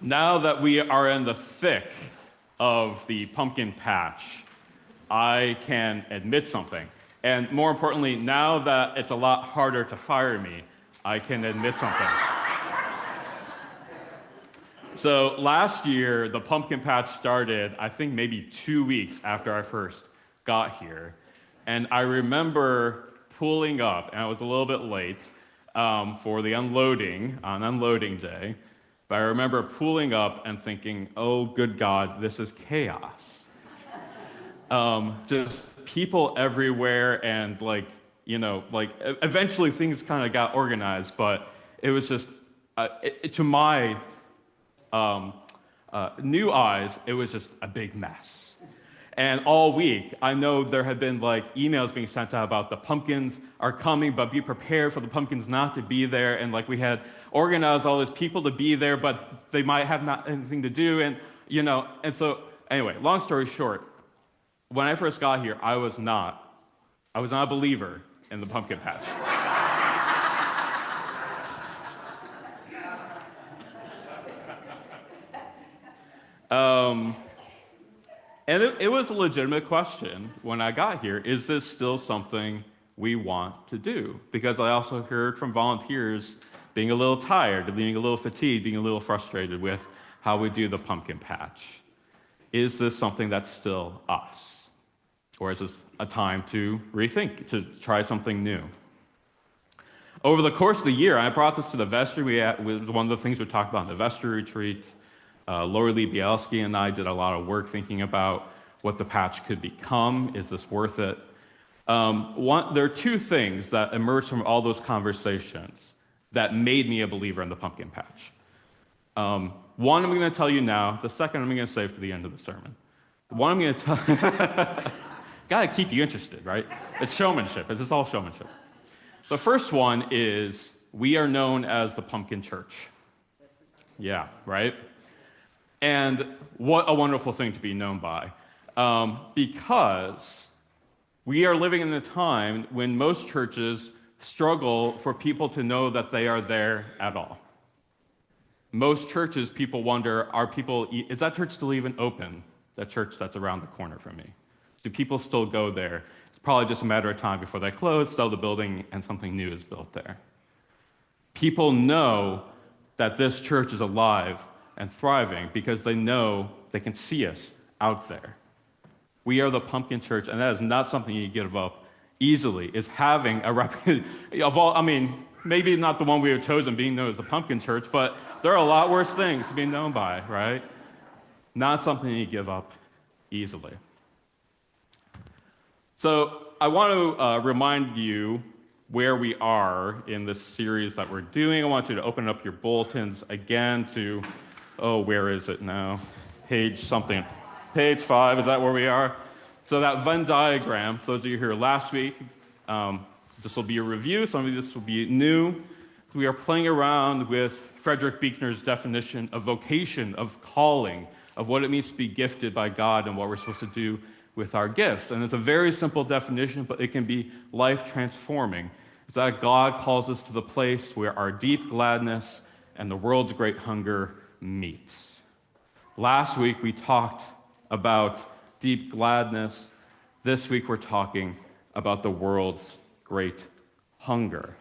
Now that we are in the thick of the pumpkin patch, I can admit something. And more importantly, now that it's a lot harder to fire me, I can admit something. So last year, the pumpkin patch started, I think maybe 2 weeks after I first got here. And I remember pulling up, and I was a little bit late for the unloading, on unloading day. But I remember pulling up and thinking, oh, good God, this is chaos. Just people everywhere, and eventually things kind of got organized, but it was just, to my new eyes, it was just a big mess. And all week, I know there had been emails being sent out about the pumpkins are coming, but be prepared for the pumpkins not to be there. And we had organized all these people to be there, but they might have not anything to do. And so anyway, long story short, when I first got here, I was not a believer in the pumpkin patch. And it was a legitimate question when I got here. Is this still something we want to do? Because I also heard from volunteers being a little tired, being a little fatigued, being a little frustrated with how we do the pumpkin patch. Is this something that's still us? Or is this a time to rethink, to try something new? Over the course of the year, I brought this to the vestry. One of the things we talked about in the vestry retreat. Lori Lee Bielski and I did a lot of work thinking about what the patch could become. Is this worth it? There are two things that emerged from all those conversations that made me a believer in the pumpkin patch. One I'm going to tell you now. The second I'm going to save for the end of the sermon. The one I'm going to tell... Got to keep you interested, right? It's showmanship. It's all showmanship. The first one is we are known as the Pumpkin Church. Yeah, right? And what a wonderful thing to be known by. Because we are living in a time when most churches struggle for people to know that they are there at all. Most churches, people wonder, is that church still even open? That church that's around the corner from me. Do people still go there? It's probably just a matter of time before they close, sell the building, and something new is built there. People know that this church is alive and thriving because they know they can see us out there. We are the Pumpkin Church, and that is not something you give up easily, is having a maybe not the one we have chosen, being known as the Pumpkin Church, but there are a lot worse things to be known by, right? Not something you give up easily. So I want to remind you where we are in this series that we're doing. I want you to open up your bulletins again to, where is it now? Page 5, is that where we are? So that Venn diagram, for those of you here last week, this will be a review. Some of this will be new. We are playing around with Frederick Buechner's definition of vocation, of calling, of what it means to be gifted by God and what we're supposed to do with our gifts. And it's a very simple definition, but it can be life-transforming. It's that God calls us to the place where our deep gladness and the world's great hunger meet. Last week we talked about deep gladness. This week we're talking about the world's great hunger.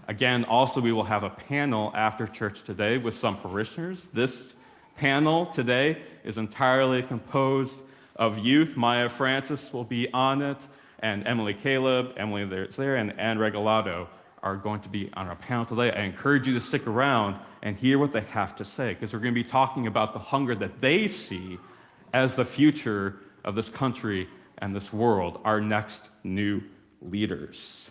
Again, also we will have a panel after church today with some parishioners. This panel today is entirely composed of youth. Myha Francis will be on it, and Calub, Emily there's there, and Anne Regalado are going to be on our panel today. I encourage you to stick around and hear what they have to say, because we're going to be talking about the hunger that they see as the future of this country and this world, our next new leaders.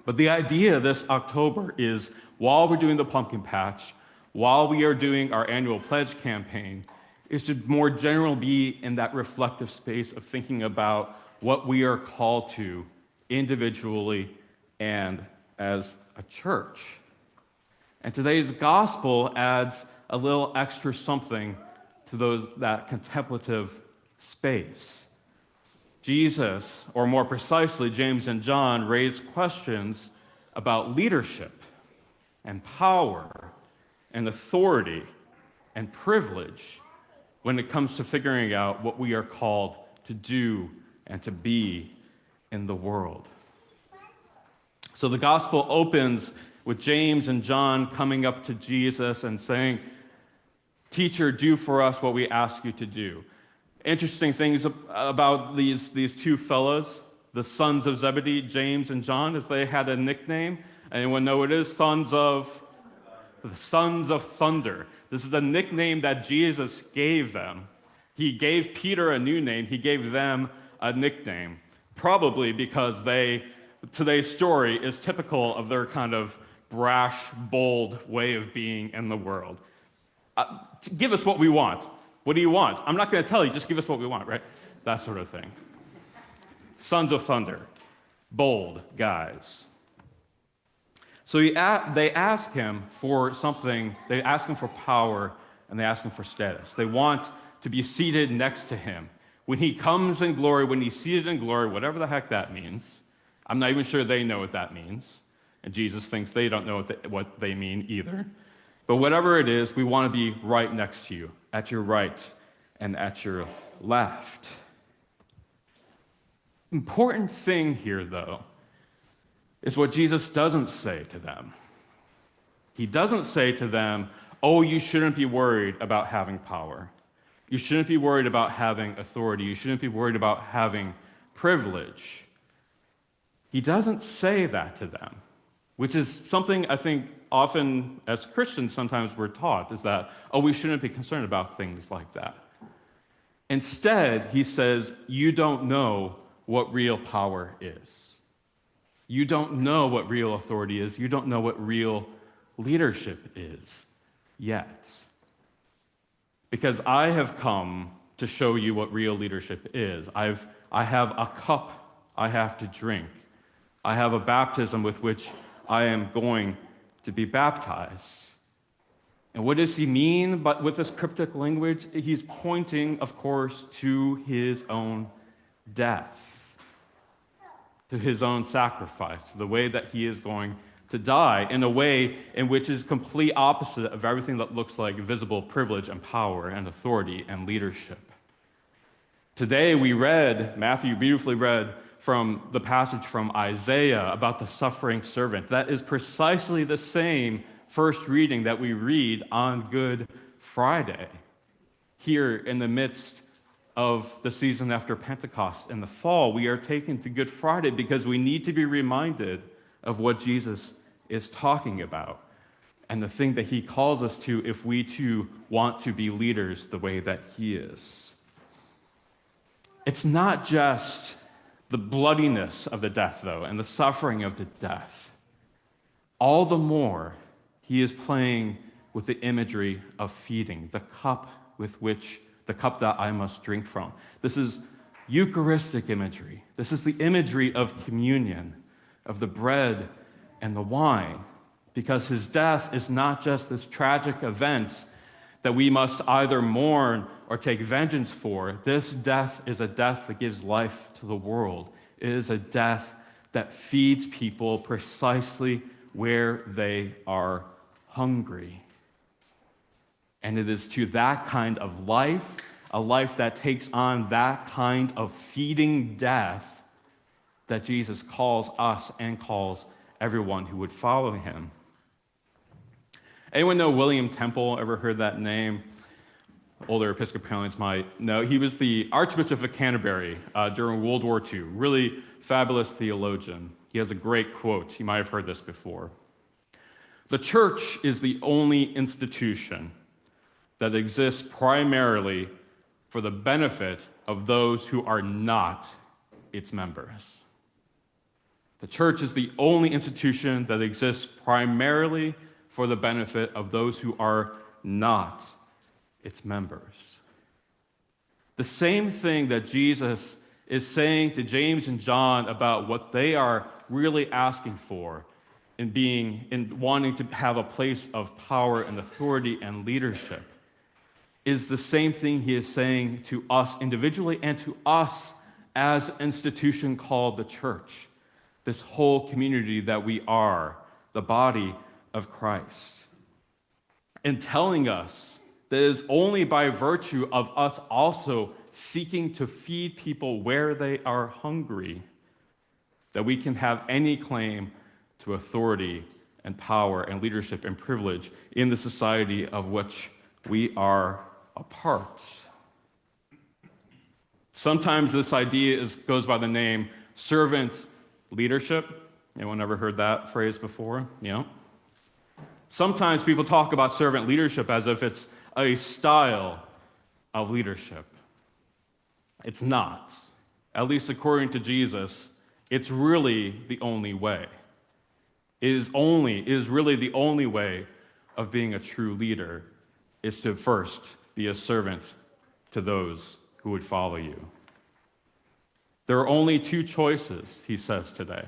But the idea this October is, while we're doing the pumpkin patch, while we are doing our annual pledge campaign, is to more generally be in that reflective space of thinking about what we are called to individually and as a church. And today's gospel adds a little extra something to that contemplative space. Jesus, or more precisely, James and John, raised questions about leadership and power and authority and privilege when it comes to figuring out what we are called to do and to be in the world. So the gospel opens with James and John coming up to Jesus and saying, "Teacher, do for us what we ask you to do." Interesting things about these two fellows, the sons of Zebedee, James and John, is they had a nickname. Anyone know what it is? The Sons of Thunder. This is a nickname that Jesus gave them. He gave Peter a new name. He gave them a nickname, probably because today's story is typical of their kind of brash, bold way of being in the world. Give us what we want. What do you want? I'm not going to tell you, just give us what we want, right? That sort of thing. Sons of Thunder, bold guys. So they ask him for something. They ask him for power, and they ask him for status. They want to be seated next to him. When he comes in glory, when he's seated in glory, whatever the heck that means, I'm not even sure they know what that means. And Jesus thinks they don't know what they mean either. But whatever it is, we want to be right next to you, at your right and at your left. Important thing here, though, is what Jesus doesn't say to them. He doesn't say to them, "Oh, you shouldn't be worried about having power. You shouldn't be worried about having authority. You shouldn't be worried about having privilege." He doesn't say that to them, which is something I think often as Christians sometimes we're taught, is that, oh, we shouldn't be concerned about things like that. Instead, he says, you don't know what real power is. You don't know what real authority is. You don't know what real leadership is yet. Because I have come to show you what real leadership is. I have a cup I have to drink. I have a baptism with which I am going to be baptized. And what does he mean but with this cryptic language? He's pointing, of course, to his own death, to his own sacrifice, the way that he is going to die in a way in which is complete opposite of everything that looks like visible privilege and power and authority and leadership. Today Matthew beautifully read from the passage from Isaiah about the suffering servant. That is precisely the same first reading that we read on Good Friday, here in the midst of the season after Pentecost in the fall. We are taken to Good Friday because we need to be reminded of what Jesus is talking about and the thing that he calls us to if we too want to be leaders the way that he is. It's not just the bloodiness of the death, though, and the suffering of the death. All the more, he is playing with the imagery of feeding, the cup that I must drink from. This is Eucharistic imagery. This is the imagery of communion, of the bread and the wine, because his death is not just this tragic event that we must either mourn or take vengeance for. This death is a death that gives life to the world. It is a death that feeds people precisely where they are hungry. And it is to that kind of life, a life that takes on that kind of feeding death, that Jesus calls us and calls everyone who would follow him. Anyone know William Temple? Ever heard that name? Older Episcopalians might know. He was the Archbishop of Canterbury during World War II. Really fabulous theologian. He has a great quote. You might have heard this before. "The church is the only institution that exists primarily for the benefit of those who are not its members." The church is the only institution that exists primarily for the benefit of those who are not its members. The same thing that Jesus is saying to James and John about what they are really asking for in wanting to have a place of power and authority and leadership is the same thing he is saying to us individually and to us as an institution called the church, this whole community that we are, the body of Christ. and telling us that it is only by virtue of us also seeking to feed people where they are hungry that we can have any claim to authority and power and leadership and privilege in the society of which we are a part. Sometimes this idea goes by the name servant leadership. Anyone ever heard that phrase before? Yeah. Sometimes people talk about servant leadership as if it's a style of leadership. It's not. At least according to Jesus, it's really the only way. It is really the only way of being a true leader, is to first be a servant to those who would follow you. There are only two choices, he says today.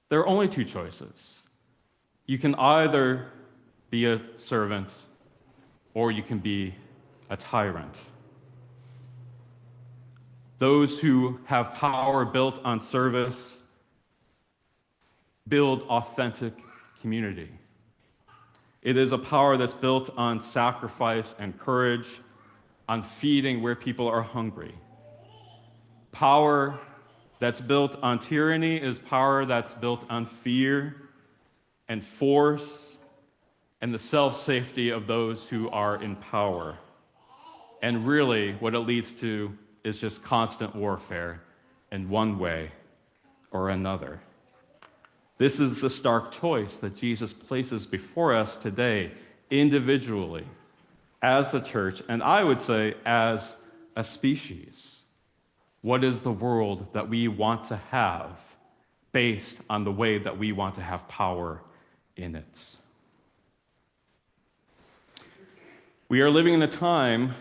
There are only two choices. You can either be a servant or you can be a tyrant. Those who have power built on service build authentic community. It is a power that's built on sacrifice and courage, on feeding where people are hungry. Power that's built on tyranny is power that's built on fear and force and the self-safety of those who are in power. And really, what it leads to is just constant warfare in one way or another. This is the stark choice that Jesus places before us today, individually, as the church, and I would say as a species. What is the world that we want to have based on the way that we want to have power in it? We are living in a time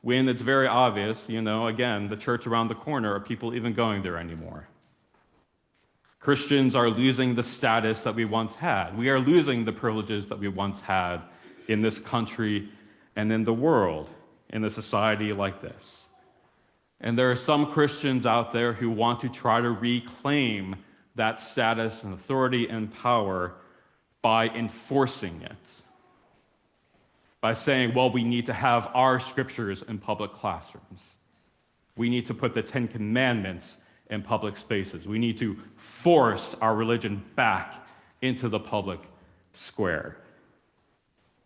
when it's very obvious, again, the church around the corner, are people even going there anymore? Christians are losing the status that we once had. We are losing the privileges that we once had in this country and in the world, in a society like this. And there are some Christians out there who want to try to reclaim that status and authority and power by enforcing it. By saying, well, we need to have our scriptures in public classrooms. We need to put the Ten Commandments in public spaces. We need to force our religion back into the public square.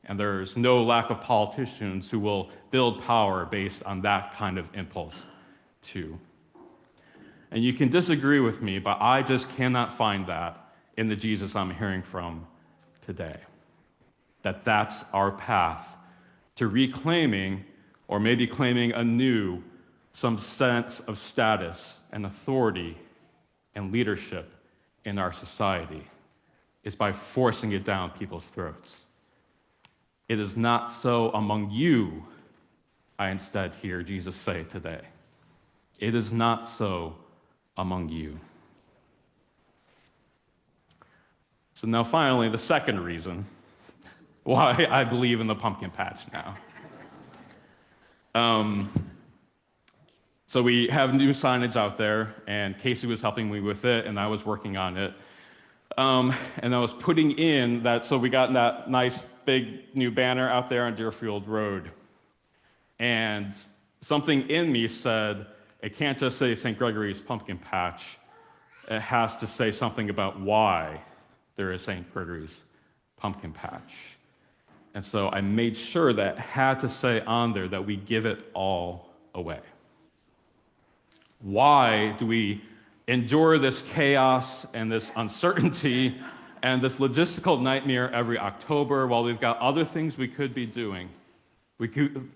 And there's no lack of politicians who will build power based on that kind of impulse, too. And you can disagree with me, but I just cannot find that in the Jesus I'm hearing from today. That's our path to reclaiming, or maybe claiming anew, some sense of status and authority and leadership in our society, is by forcing it down people's throats. It is not so among you, I instead hear Jesus say today. It is not so among you. So now finally, the second reason why I believe in the pumpkin patch now. So we have new signage out there, and Casey was helping me with it, and I was working on it. And I was putting in that, so we got that nice big new banner out there on Deerfield Road. And something in me said, it can't just say St. Gregory's Pumpkin Patch. It has to say something about why there is St. Gregory's Pumpkin Patch. And so I made sure that it had to say on there that we give it all away. Why do we endure this chaos and this uncertainty and this logistical nightmare every October while we've got other things we could be doing?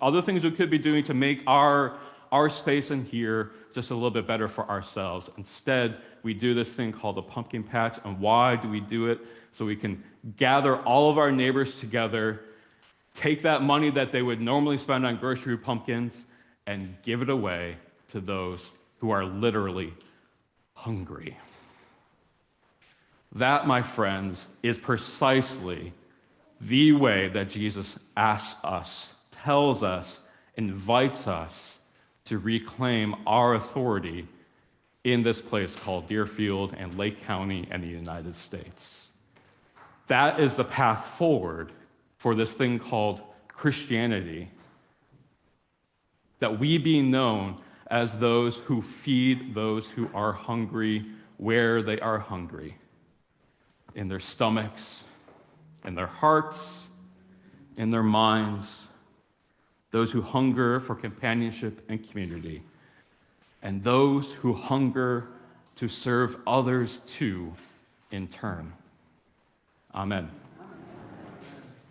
Other things we could be doing to make our space in here just a little bit better for ourselves. Instead, we do this thing called the pumpkin patch. And why do we do it? So we can gather all of our neighbors together, take that money that they would normally spend on grocery pumpkins, and give it away to those who are literally hungry. That, my friends, is precisely the way that Jesus asks us, tells us, invites us to reclaim our authority in this place called Deerfield and Lake County and the United States. That is the path forward for this thing called Christianity, that we be known as those who feed those who are hungry where they are hungry, in their stomachs, in their hearts, in their minds, those who hunger for companionship and community, and those who hunger to serve others too in turn. Amen.